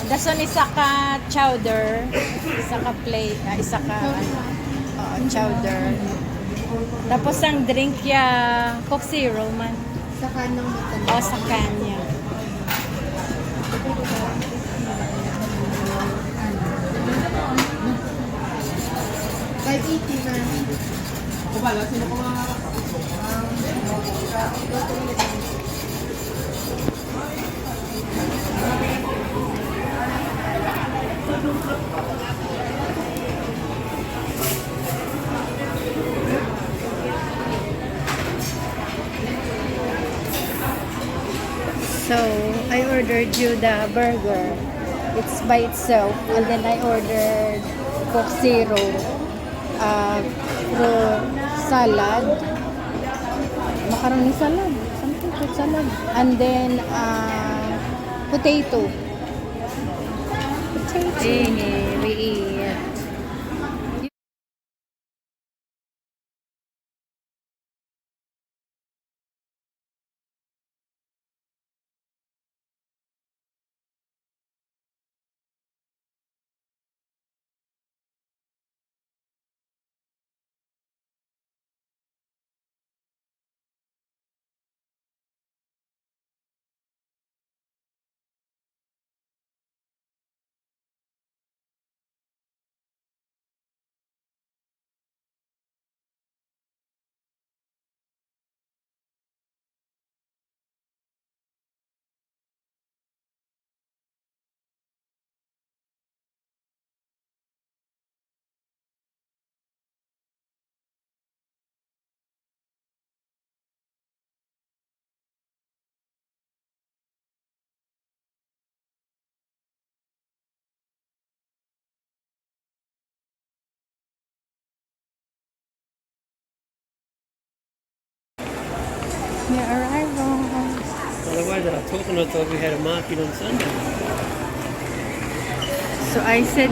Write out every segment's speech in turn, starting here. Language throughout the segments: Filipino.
Dason isa ka chowder, isa ka plate, isa ka chowder. Tapos ang drink ya Coke Zero man. Sa kanang matan. O sa kanya. $5.80 na. Kubala, sino ko mga... So, I ordered you the burger. It's by itself. And then I ordered Coke Zero. The salad. Macaroni salad. Something fruit salad. And then, potato. Potato. We eat. May arrival. Well, the way that I talk, and I thought we had a market on Sunday. So I said,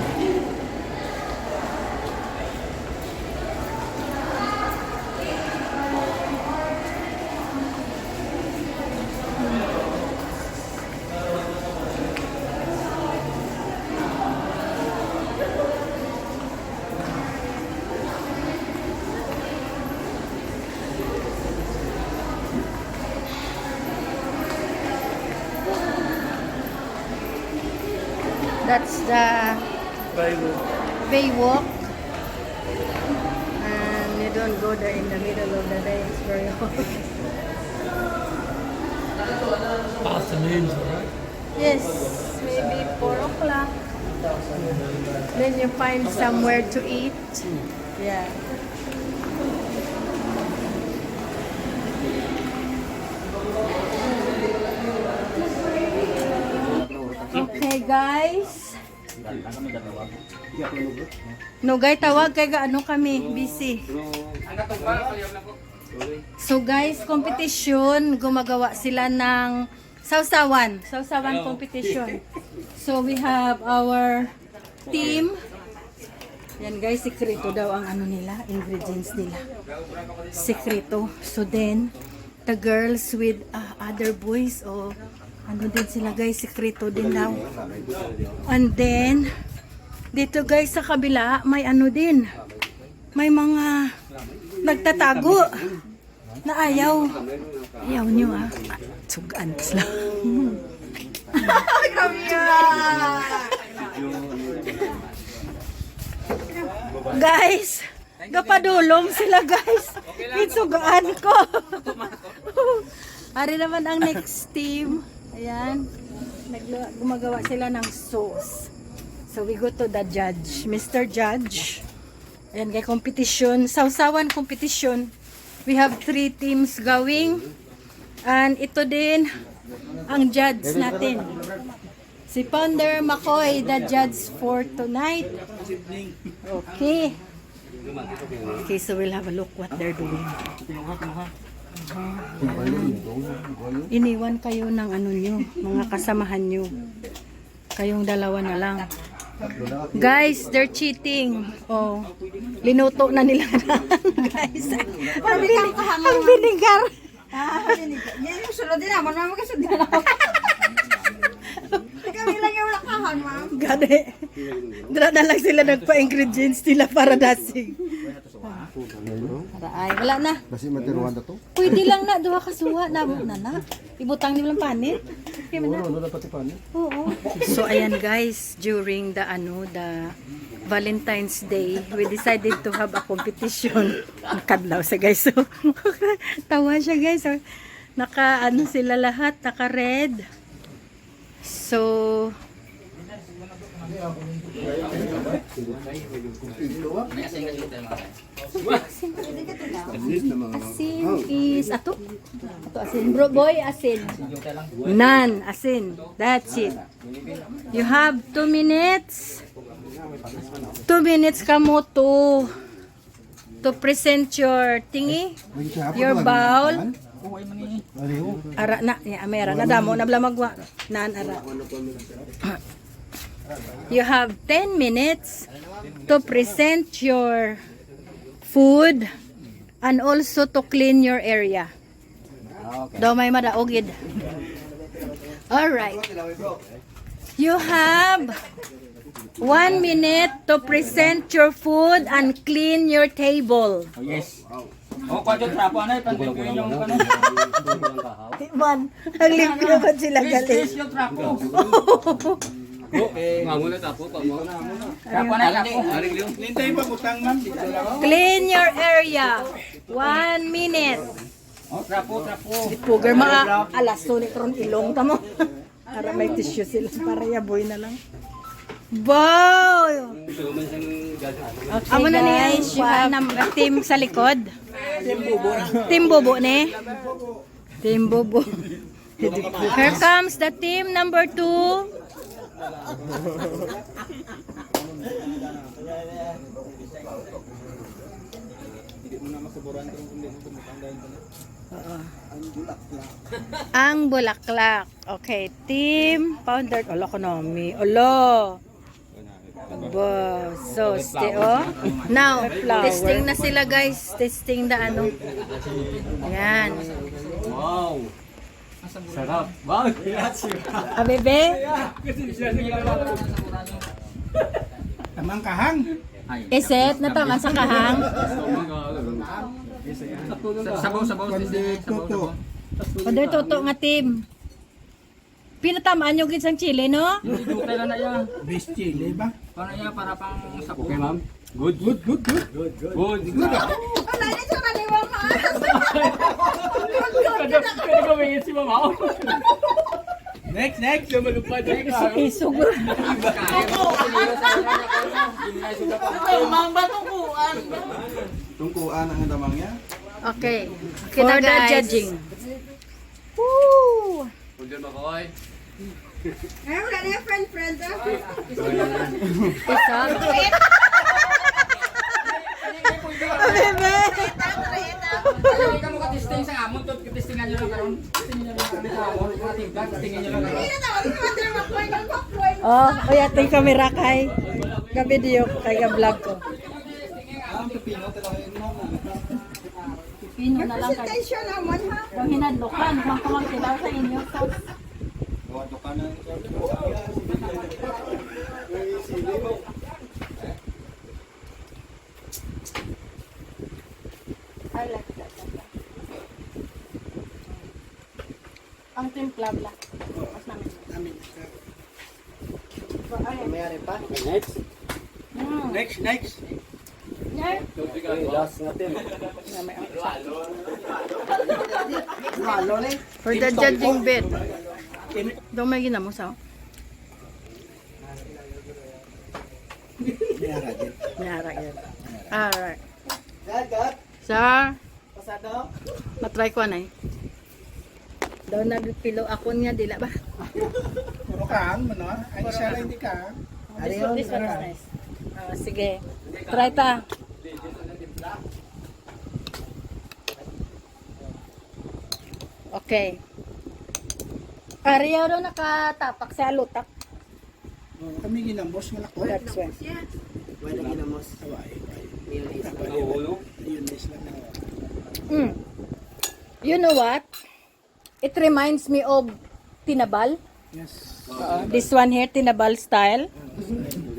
that's the Baywalk. And you don't go there in the middle of the day. It's very hot. Afternoons, alright? Yes, maybe 4 o'clock. Then you find somewhere to eat. Yeah. Okay, guys. Nugay tawag kay ano kami, busy. So guys, competition, gumagawa sila ng sawsawan competition. So we have our team. Yan guys, sekreto daw ang ano nila, ingredients nila. Sekreto. So then, the girls with other boys, ano din sila guys, sekreto din daw. And then, dito guys sa kabila, may ano din. May mga nagtatago na ayaw. Ayaw nyo Sugaan sila. Grabe yan! Guys, gapadulong sila guys. Itsugaan ko. Ari naman ang next team. Ayan. Gumagawa sila ng sauce. So we go to the judge. Mr. Judge. Ayan, kay competition. Sawsawan competition. We have 3 teams going. And ito din ang judge natin. Si Pounder McCoy, the judge for tonight. Okay. Okay, so we'll have a look what they're doing. Iniwan kayo ng ano nyo, mga kasamahan nyo. Kayong dalawa na lang. Guys, they're cheating. Oh, linuto na nila guys. Ang binigar. Yan yung sunod din naman. Mama kasunod din ako. Kami lang yung lakahan, ma. Gani. Dala na lang sila nagpa-ingredients nila para dasig. Para ay, wala na. Kasi matiruan na to. Pwede lang na, duha ka suha na na. Ibutang niyo lang panit. Okay man na. Ano na pati paano? Oo. So ayan guys, during the Valentine's Day, we decided to have a competition. Ang kadlaw sa guys. So, tawa siya guys. So, sila lahat, naka-red. So, asin is ato asin bro boy asin nan asin, that's it. You have 2 minutes 2 minutes kamo to present your thingy, your bowl. Ara na ya amera na damo na bala magwa nan ara. You have 10 minutes to present your food and also to clean your area. Daw may madaogid. All right. You have 1 minute to present your food and clean your table. Oh, yes. Oh, kwadyo trapo na ipantuloy yung kanon. Man, ang limpyo pa sila galing. Yung trapo. Mamuna tapo pa mo. Trapo na trapo. Lintay pa butang man. Clean your area. 1 minute. Oh, trapo. Pugar mga alas so ni karon ilong tamo. Para may tissue sila para yaboy na lang. Wow! Okay, amo na guys, you have team sa likod. Team Bobo ne. Team Bobo. Here comes the team number 2. Ang bulaklak. Okay, team founder. Olo ko nomi. Olo. Wow. So, now, testing na sila guys. Testing the Yan. Wow. Sarap. Wow. Bebe? Tamang kahang. Iset na tama sa kahang. Sabaw. Pader toto nga team. Pinatamaan nyo gid sang chili, no? Dutay lang na yan. Best chili ba? Para yan, para pang sapo. Okay, ma'am. Good. Kaya gawin si mama. Next. Lumalupad. Isog. Tungkuan ang damang niya. Okay. For the judging. Woo! Wala na yung friend. Isa. Bebe! Hindi ka mo ka-testing sa amon. Testingan nyo lang karon. Testingan nyo lang karon. Oh, yating kamera kay. Ka-video kay ka-vlog ko. Pino na lang kay. Presentation naman ha. Ang hinadlokan, kung kumagkita sa inyo. I like that. Ang timpla bla. Mas namin. Mayari pa. Next. Yeah. Last natin. For the judging bit. Daw may ginamo sa. Mayara yan. Alright. Sir. Matry ko na eh. Daw nagpilo ako niya, dila ba? Puro kahang mo, no? Ay, siya lang hindi kahang. This one is nice. Sige. Try ta. Okay. Ariya ro nakatapak sa lutak. Kami ginambos nga lako. That's why. Wala ginamos. You know what? It reminds me of tinabal. This one here, tinabal style.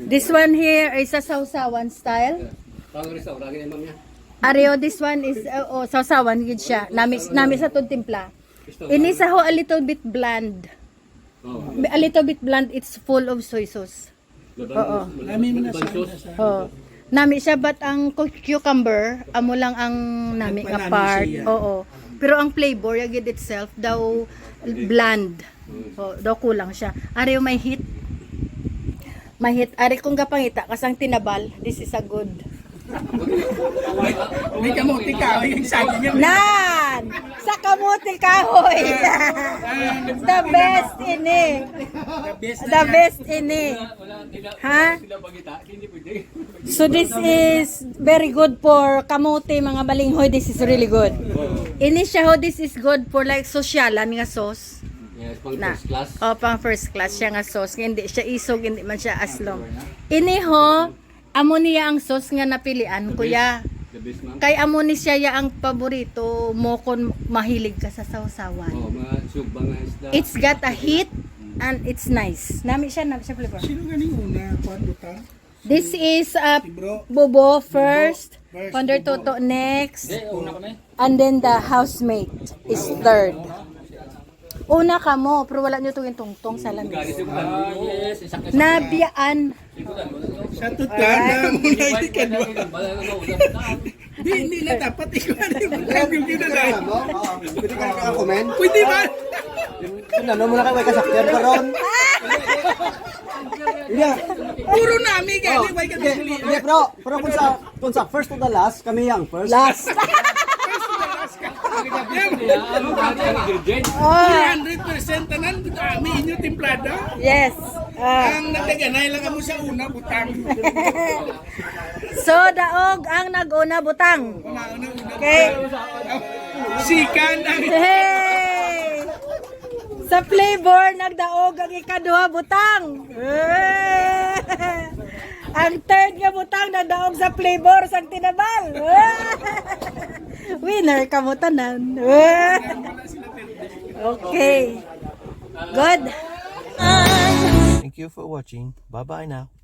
This one here is a sausawan style. Areo, this one is sausawan gid siya. Nami sa tong timpla. Ini sa ho a little bit bland. A little bit bland, it's full of soy sauce. Oo. Nami mo na sa. Oo. Nami siya, but ang cucumber, amo lang ang nami nga part. Oo. Pero ang flavor, yagid itself, daw bland. Daw kulang siya. Ari may heat. May heat. Ari kung gapangita, kasang tinabal, this is a good. May kamuti ka, yung sabi niya. Nan! Sa kamuti kahoy! The best ini. The best ini. Ha? So this is very good for kamote, mga balinghoy. This is really good. Ini siya ho, this is good for like sosyalan nga sauce. Yes, pang Na. first class. Pang first class siya nga sauce. Hindi siya isog, hindi man siya aslong. Ini ho, amo niya ang sauce nga napilian, kuya. The best, ma'am. Kay amo ni siya ya ang paborito mo kung mahilig ka sa sausawan. Oh, mga subang na isda. It's got a heat and it's nice. Nami siya flavor. Sino ganing una? Kwan butang? This is Bro. Bobo first, Ponder Toto next, and then the housemate is third. Una ka mo, pero wala nyo itong tungtong sa lamis. Yes, isang Nabiyaan. Sa tutana mo na hindi ka doon. Hindi na dapat ikaw ano yung yung ginagawa mo. Pwede ka naka-comment? Pwede ba? Ano mo na kayo may kasakyan ka ron? Hindi. Puro nami galing may Hindi, kasakli. pero kung sa first to the last, kami yung first. Last. Ano ba ang ingredient? Oh, 300% tanan kami inyo timplada. yes. Ang nataganay lang mo sa una butang. So, daog ang nag-una butang. Una. Okay. Sikan ang Hey! Sa flavor, nagdaog ang ikaduha butang. Ang third nga butang, nagdaog sa flavor, sang tinabal. Winner ka mo tanan. Okay. Good. Thank you for watching. Bye bye now.